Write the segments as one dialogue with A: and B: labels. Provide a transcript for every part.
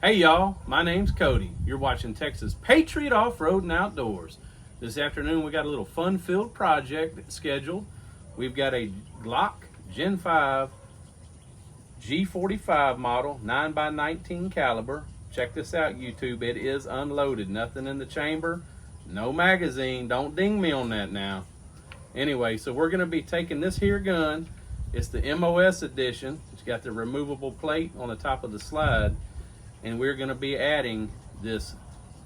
A: Hey y'all, my name's Cody. You're watching Texas Patriot Off-Road and Outdoors. This afternoon we got a little fun-filled project scheduled. We've got a Glock Gen 5 G45 model, 9x19 caliber. Check this out, YouTube. It is unloaded. Nothing in the chamber, no magazine. Don't ding me on that now. Anyway, so we're going to be taking this here gun. It's the MOS edition. It's got the removable plate on the top of the slide. And we're going to be adding this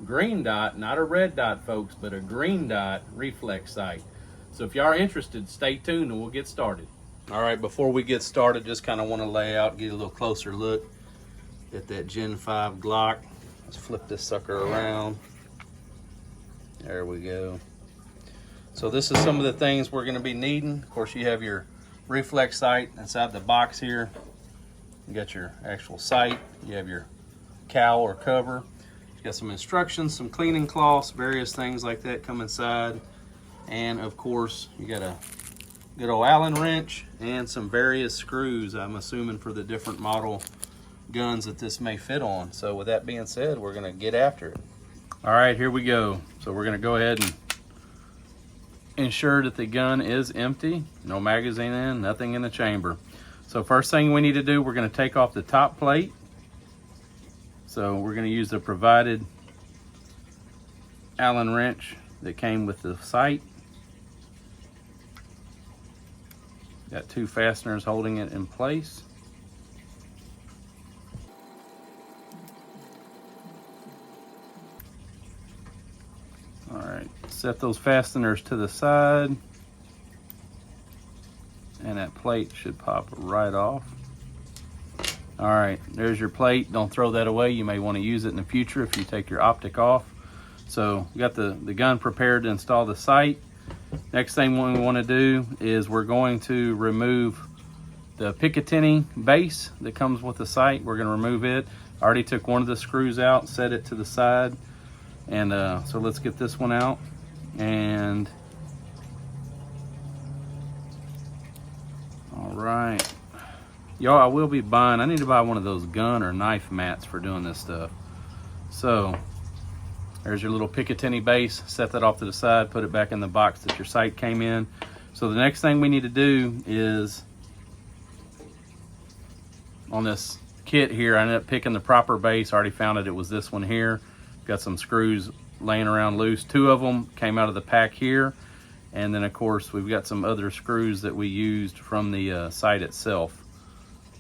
A: green dot, not a red dot, folks, but a green dot reflex sight. So if you are interested, stay tuned and we'll get started. All right, before we get started, just kind of want to lay out, get a little closer look at that Gen 5 Glock. Let's flip this sucker around. There we go. So this is some of the things we're going to be needing. Of course, you have your reflex sight inside the box here. You got your actual sight. You have your cowl or cover. You got some instructions, some cleaning cloths, various things like that come inside. And of course, you got a good old Allen wrench and some various screws, I'm assuming, for the different model guns that this may fit on. So with that being said, we're going to get after it. All right, here we go. So we're going to go ahead and ensure that the gun is empty, no magazine in, nothing in the chamber. So first thing we need to do, we're going to take off the top plate. So we're going to use the provided Allen wrench that came with the sight. Got two fasteners holding it in place. All right, set those fasteners to the side. And that plate should pop right off. All right, there's your plate. Don't throw that away. You may want to use it in the future if you take your Optic off. So we got the gun prepared to install the sight. Next thing we want to do is we're going to remove the Picatinny base that comes with the sight. We're going to remove it. I already took one of the screws out, set it to the side. And so let's get this one out. And all right. Y'all, I will be buying, I need to buy one of those gun or knife mats for doing this stuff. So there's your little Picatinny base. Set that off to the side, put it back in the box that your sight came in. So the next thing we need to do is, on this kit here, I ended up picking the proper base. I already found it was this one here. Got some screws laying around loose. Two of them came out of the pack here. And then of course we've got some other screws that we used from the sight itself.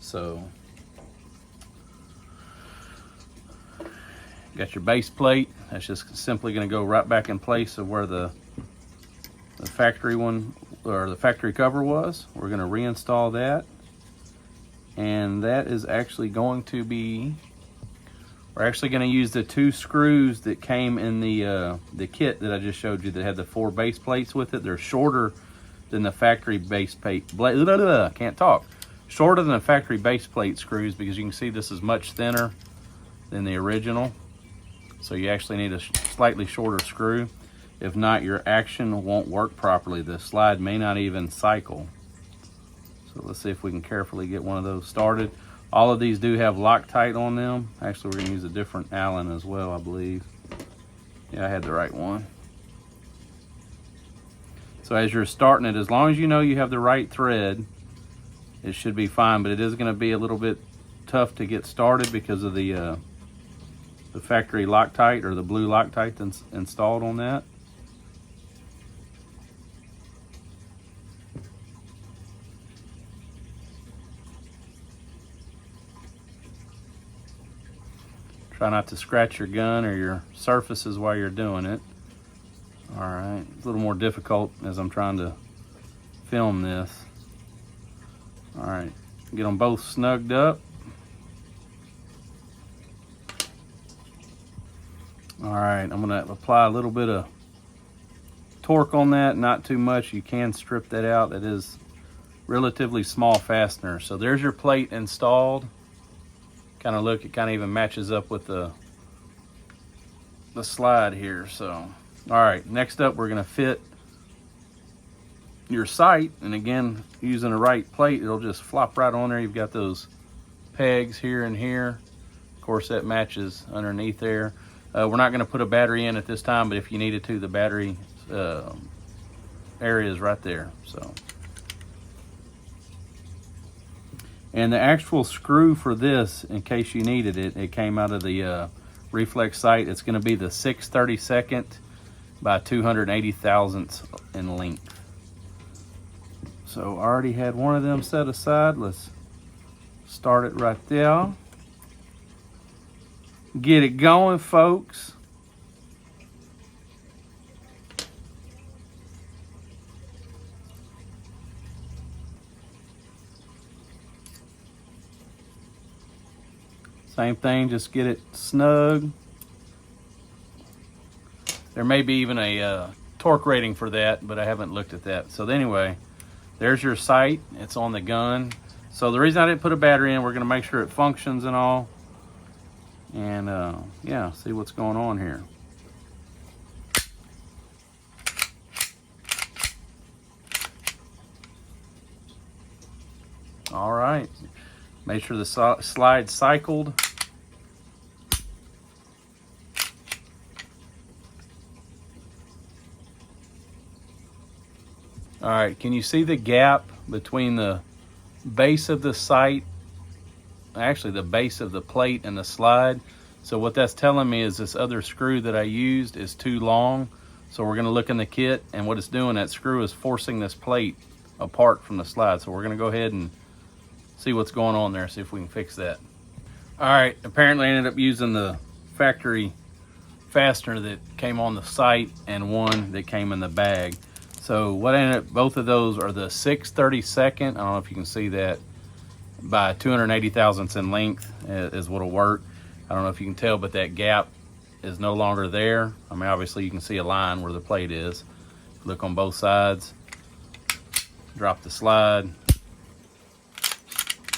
A: So got your base plate. That's just simply going to go right back in place of where the factory one, or the factory cover was. We're going to reinstall that. And that is actually going to be, we're actually going to use the two screws that came in the kit that I just showed you that had the 4 base plates with it. They're shorter than the factory base plate. Can't talk. Shorter than the factory base plate screws, because you can see this is much thinner than the original. So you actually need a slightly shorter screw. If not, your action won't work properly. The slide may not even cycle. So let's see if we can carefully get one of those started. All of these do have Loctite on them. Actually, we're going to use a different Allen as well, I believe. Yeah, I had the right one. So as you're starting it, as long as you know you have the right thread, it should be fine, but it is going to be a little bit tough to get started because of the factory Loctite, or the blue Loctite that's installed on that. Try not to scratch your gun or your surfaces while you're doing it. All right, it's a little more difficult as I'm trying to film this. All right, get them both snugged up. All right, I'm gonna apply a little bit of torque on that, not too much. You can strip that out. That is relatively small fastener. So there's your plate installed. Kind of look, it kind of even matches up with the slide here. So, all right, next up we're gonna fit your sight, and again, using the right plate, it'll just flop right on there. You've got those pegs here and here. Of course, that matches underneath there. We're not going to put a battery in at this time, but if you needed to, the battery area is right there. So, and the actual screw for this, in case you needed it, it came out of the reflex sight. It's going to be the 6/32 by 280 thousandths in length. So I already had one of them set aside. Let's start it right there. Get it going, folks. Same thing, just get it snug. There may be even a torque rating for that, but I haven't looked at that. So anyway, there's your sight. It's on the gun. So the reason I didn't put a battery in, we're gonna make sure it functions and all. And yeah, see what's going on here. All right, make sure the slide cycled. All right, can you see the gap between the base of the sight, actually the base of the plate and the slide? So what that's telling me is this other screw that I used is too long. So we're gonna look in the kit, and what it's doing, that screw is forcing this plate apart from the slide. So we're gonna go ahead and see what's going on there, see if we can fix that. All right, apparently I ended up using the factory fastener that came on the sight and one that came in the bag. So what I ended up, both of those are the 6/32, I don't know if you can see that, by 280 thousandths in length is what'll work. I don't know if you can tell, but that gap is no longer there. I mean, obviously you can see a line where the plate is. Look on both sides, drop the slide.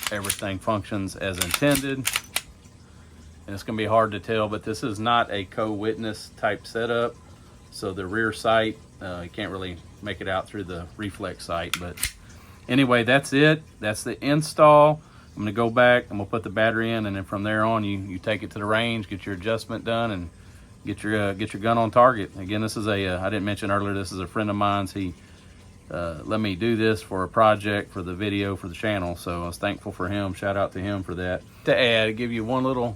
A: Everything functions as intended. And it's gonna be hard to tell, but this is not a co-witness type setup. So the rear sight, you can't really make it out through the reflex sight. But anyway, that's it. That's the install. I'm gonna go back, I'm gonna put the battery in, and then from there on, you take it to the range, get your adjustment done, and get your gun on target. Again, this is a, I didn't mention earlier, this is a friend of mine's. He let me do this for a project for the video for the channel, so I was thankful for him. Shout out to him for that. To add, give you one little,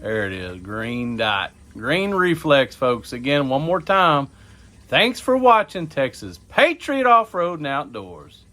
A: there it is, green dot, green reflex, folks. Again, one more time, thanks for watching Texas Patriot Off-Road and Outdoors.